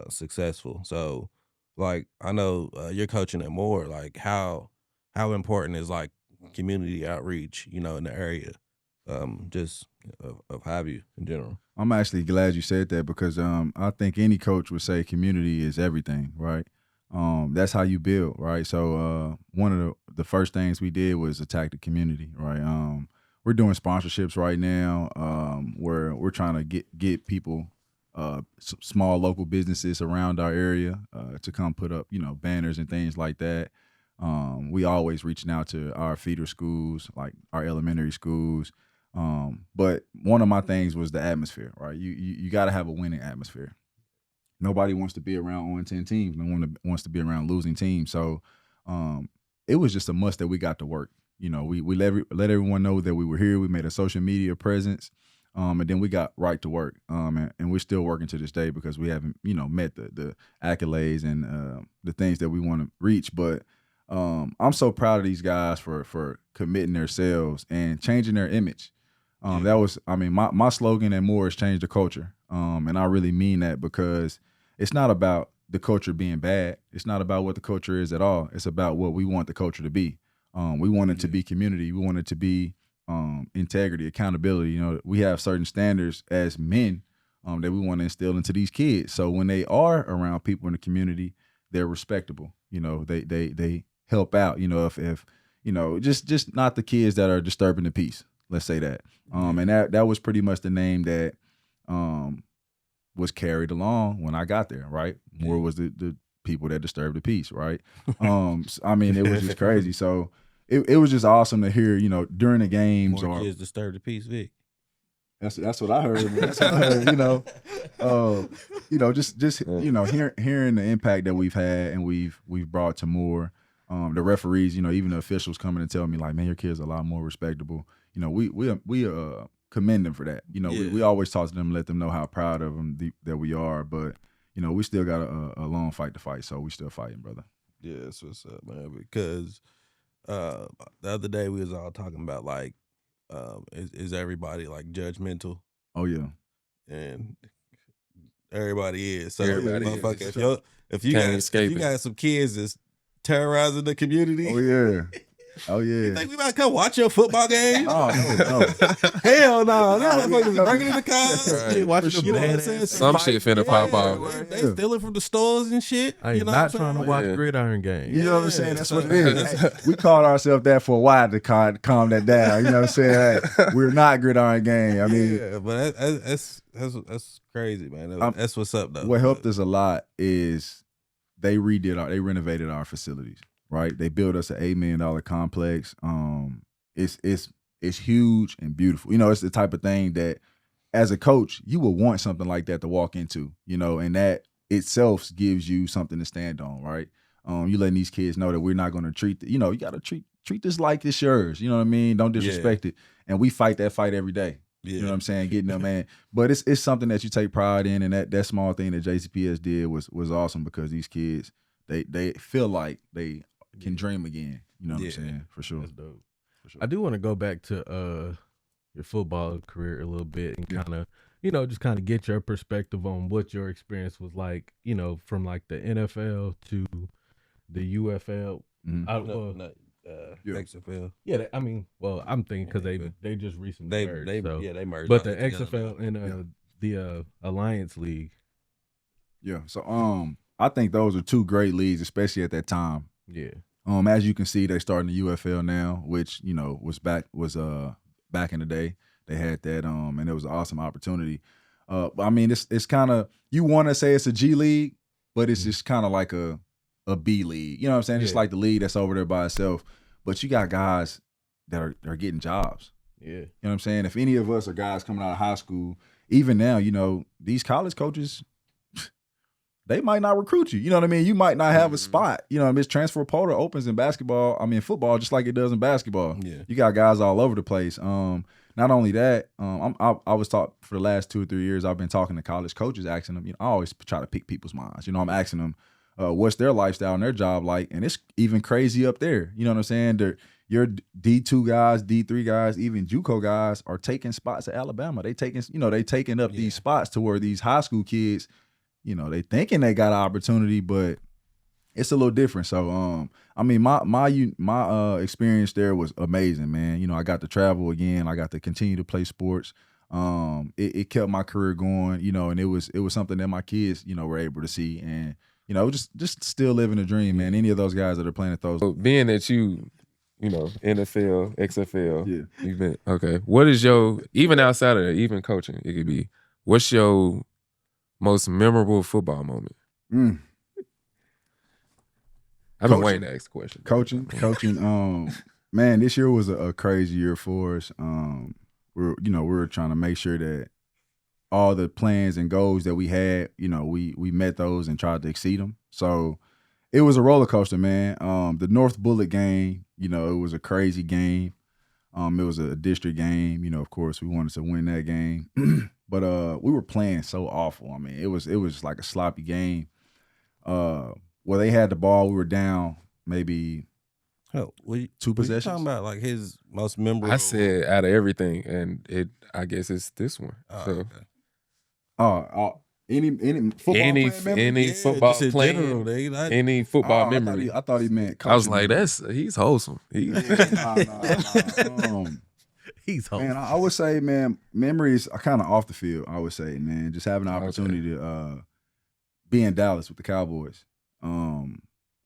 successful. So like I know you're coaching at Moore, like how important is like community outreach, you know, in the area, just of hobby in general. I'm actually glad you said that because I think any coach would say community is everything, right? That's how you build, right? So one of the first things we did was attack the community, right? We're doing sponsorships right now where we're trying to get people, small local businesses around our area to come put up, you know, banners and things like that. We always reaching out to our feeder schools, like our elementary schools. But one of my things was the atmosphere, right? You got to have a winning atmosphere. Nobody wants to be around 0-10 teams. No one wants to be around losing teams. So it was just a must that we got to work. You know, we let everyone know that we were here. We made a social media presence, and then we got right to work. And we're still working to this day because we haven't, you know, met the accolades and the things that we want to reach. But I'm so proud of these guys for committing themselves and changing their image. That was, I mean, my slogan at Moore is change the culture. And I really mean that because it's not about the culture being bad. It's not about what the culture is at all. It's about what we want the culture to be. We want it to be community. We want it to be integrity, accountability. You know, we have certain standards as men that we want to instill into these kids. So when they are around people in the community, they're respectable. You know, they help out. You know, if you know, just not the kids that are disturbing the peace. Let's say that. And that was pretty much the name that was carried along when I got there, right? Moore was the people that disturbed the peace, right? I mean, it was just crazy. So it was just awesome to hear, you know, during the games. More kids disturb the peace, Vic. That's what I heard. That's what I heard, you know, just you know, hearing the impact that we've had and we've brought to Moore. The referees, you know, even the officials coming and telling me like, man, your kids are a lot more respectable. You know, we commend them for that. You know, we always talk to them, let them know how proud of them that we are. But you know, we still got a long fight to fight, so we still fighting, brother. Yeah, that's what's up, man. Because the other day we was all talking about like, is everybody like judgmental? Oh yeah, and everybody is. So Everybody motherfucker, if you got some kids that's terrorizing the community. Oh yeah. Oh yeah! You think we about to come watch your football game? Oh no! Hell no! Motherfuckers breaking in the cars, watching you know what I'm saying? Some shit finna pop off. They stealing from the stores and shit. I ain't not trying to watch gridiron games. You know what I'm saying? That's what it is. We called ourselves that for a while to calm that down. You know what I'm saying? Hey, we're not gridiron game. I mean, yeah, but that's crazy, man. That's what's up though. What helped us a lot is they renovated our facilities. Right, they built us an $8 million complex. It's huge and beautiful. You know, it's the type of thing that as a coach, you would want something like that to walk into, you know, and that itself gives you something to stand on, right? You letting these kids know that we're not going to treat, you know, you got to treat this like it's yours. You know what I mean? Don't disrespect it. And we fight that fight every day. You know what I'm saying? Getting them, man. But it's something that you take pride in, and that small thing that JCPS did was awesome because these kids, they feel like they can dream again. You know what I'm saying? For sure. That's dope. For sure. I do want to go back to your football career a little bit and kind of, you know, just kind of get your perspective on what your experience was like, you know, from like the NFL to the UFL. XFL. Yeah, I mean, well, I'm thinking because they just recently merged. They merged. But the XFL and the Alliance League. Yeah, so I think those are two great leagues, especially at that time. Yeah. As you can see, they starting the UFL now, which you know was back in the day. They had that, and it was an awesome opportunity. But I mean, it's kind of, you want to say it's a G League, but it's just kind of like a B League. You know what I'm saying? Just like the league that's over there by itself. But you got guys that are getting jobs. Yeah. You know what I'm saying? If any of us are guys coming out of high school, even now, you know, these college coaches, they might not recruit you. You know what I mean? You might not have a spot. You know, this transfer portal opens in football, just like it does in basketball. Yeah. You got guys all over the place. Not only that, I was taught for the last 2 or 3 years, I've been talking to college coaches, asking them, you know, I always try to pick people's minds. You know, I'm asking them, what's their lifestyle and their job like? And it's even crazy up there. You know what I'm saying? Your D2 guys, D3 guys, even JUCO guys are taking spots at Alabama. They taking up these spots to where these high school kids, you know, they thinking they got an opportunity, but it's a little different. So, I mean, my experience there was amazing, man. You know, I got to travel again. I got to continue to play sports. It kept my career going, you know, and it was something that my kids, you know, were able to see, and you know, just still living a dream, man. Any of those guys that are playing at those. So being that you know, NFL, XFL, you've been okay. What is your, even outside of that, even coaching, it could be, what's your most memorable football moment? I've been waiting to ask the question. Coaching. Man, this year was a crazy year for us. We were trying to make sure that all the plans and goals that we had, you know, we met those and tried to exceed them. So it was a roller coaster, man. The North Bullet game, you know, it was a crazy game. It was a district game. You know, of course, we wanted to win that game, but we were playing so awful. I mean, it was like a sloppy game. Well, they had the ball. We were down maybe 2 possessions. You talking about like his most memorable? I said out of everything, and I guess it's this one. Any football any football playing, general, any football memory. I thought he meant. I was like, he's wholesome. He's wholesome. Man, I would say, man, memories are kind of off the field. I would say, man, just having the opportunity to be in Dallas with the Cowboys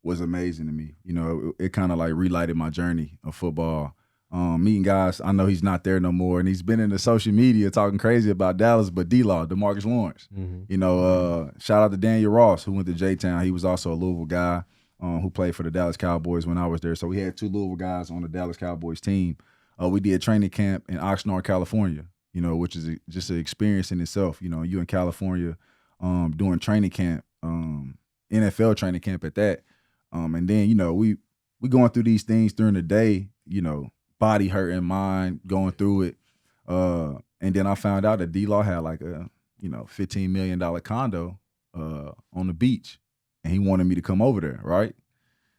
was amazing to me. You know, it kind of like relighted my journey of football. Meeting guys, I know he's not there no more, and he's been in the social media talking crazy about Dallas, but D-Law, DeMarcus Lawrence. You know, shout out to Daniel Ross, who went to J-Town. He was also a Louisville guy who played for the Dallas Cowboys when I was there. So we had 2 Louisville guys on the Dallas Cowboys team. We did training camp in Oxnard, California, you know, which is just an experience in itself. You know, you in California doing training camp, NFL training camp at that. And then, you know, we going through these things during the day, you know, body hurting, mind going through it. And then I found out that D-Law had like a, you know, $15 million condo on the beach, and he wanted me to come over there, right?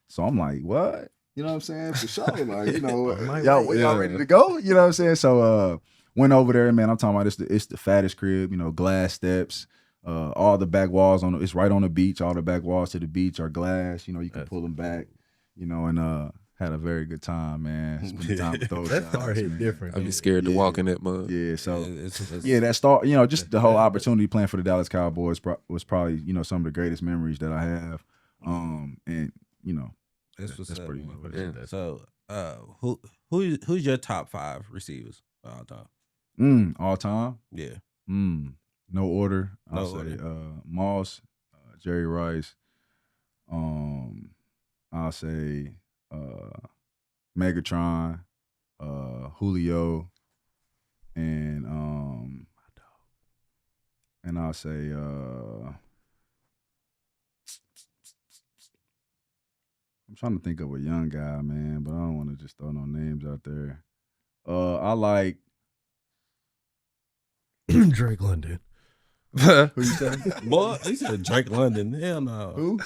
So I'm like, what? You know what I'm saying? For sure. Like, you know, y'all ready to go? You know what I'm saying? So went over there, man. I'm talking about it's the fattest crib, you know, glass steps, all the back walls it's right on the beach. All the back walls to the beach are glass. You know, you can pull them back, you know, and had a very good time, man. Spent time with those guys. That start hit different. I'd be scared to walk in that mud. Yeah, so that start, you know, just the whole opportunity playing for the Dallas Cowboys was probably, you know, some of the greatest memories that I have. And you know, that's pretty much what it is. So, who's your top 5 receivers all time? All time? Yeah. No order. I'll say Moss, Jerry Rice. I'll say Megatron, Julio, and And I'll say, I'm trying to think of a young guy, man, but I don't want to just throw no names out there. I like Drake London. who you say? Boy, he said Drake London. Hell no. Who?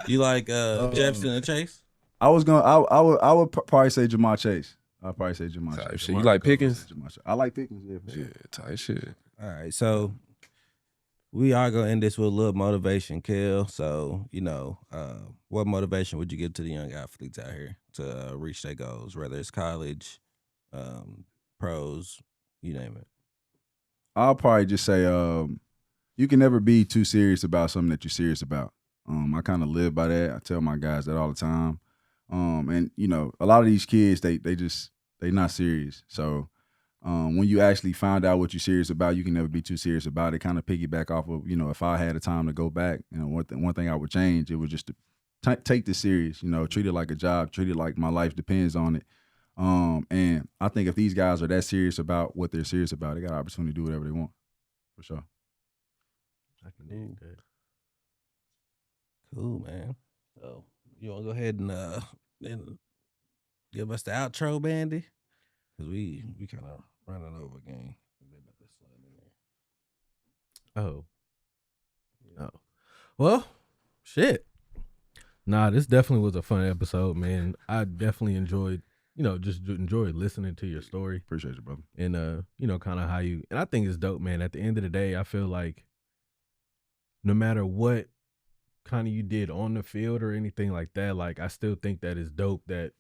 You like Jefferson and Chase? I would probably say Jamar Chase. I'd probably say Jamar Type Chase. shit. You like Pickens? I like Pickens, yeah, for sure. Yeah, tight shit. All right, so we are gonna end this with a little motivation, Kel. So, what motivation would you give to the young athletes out here to reach their goals, whether it's college, pros, you name it? I'll probably just say, you can never be too serious about something that you're serious about. I kind of live by that. I tell my guys that all the time. And a lot of these kids, they not serious. So when you actually find out what you're serious about, you can never be too serious about it. Kind of piggyback off of, if I had the time to go back, one thing I would change, it was just to take this serious, treat it like a job, treat it like my life depends on it. And I think if these guys are that serious about what they're serious about, they got an opportunity to do whatever they want, for sure. I can dig that. Cool, man. So you want to go ahead and give us the outro, Bandy? Because we kind of running over again. Oh. Well, shit. Nah, this definitely was a fun episode, man. I definitely enjoyed, just enjoyed listening to your story. Appreciate you, brother. And, kind of how you, and I think it's dope, man. At the end of the day, I feel like no matter what kind of you did on the field or anything like that, like, I still think that is dope that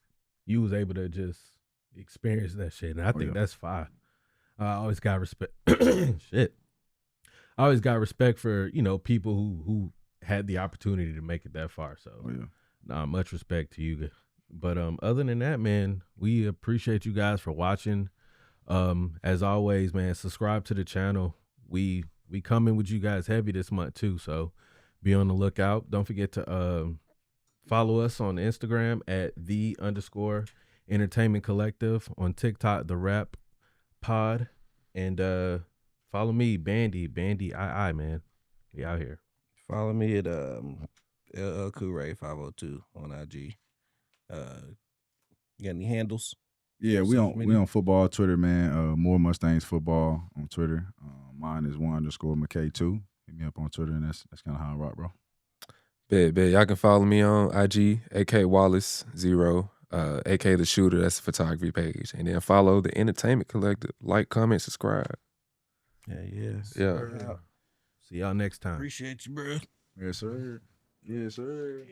you was able to just experience that shit. And I think that's fine. I always got respect. Shit. I always got respect for, people who had the opportunity to make it that far. So much respect to you. But other than that, man, we appreciate you guys for watching. As always, man, subscribe to the channel. We coming with you guys heavy this month too, so be on the lookout. Don't forget to follow us on Instagram at _entertainment collective, on TikTok, the R.A.P pod, and follow me, Bandy II, man. We out here. Follow me at LL Cool Ray 502 on IG. You got any handles? Yeah, we on football Twitter, man. More Mustangs football on Twitter. Mine is _McKay2. Hit me up on Twitter, and that's kind of how I rock, bro. Bet. Y'all can follow me on IG, AK Wallace 0, AK The Shooter. That's the photography page, and then follow the Entertainment Collective. Like, comment, subscribe. Yeah. See y'all next time. Appreciate you, bro. Yes, sir. Yes, sir.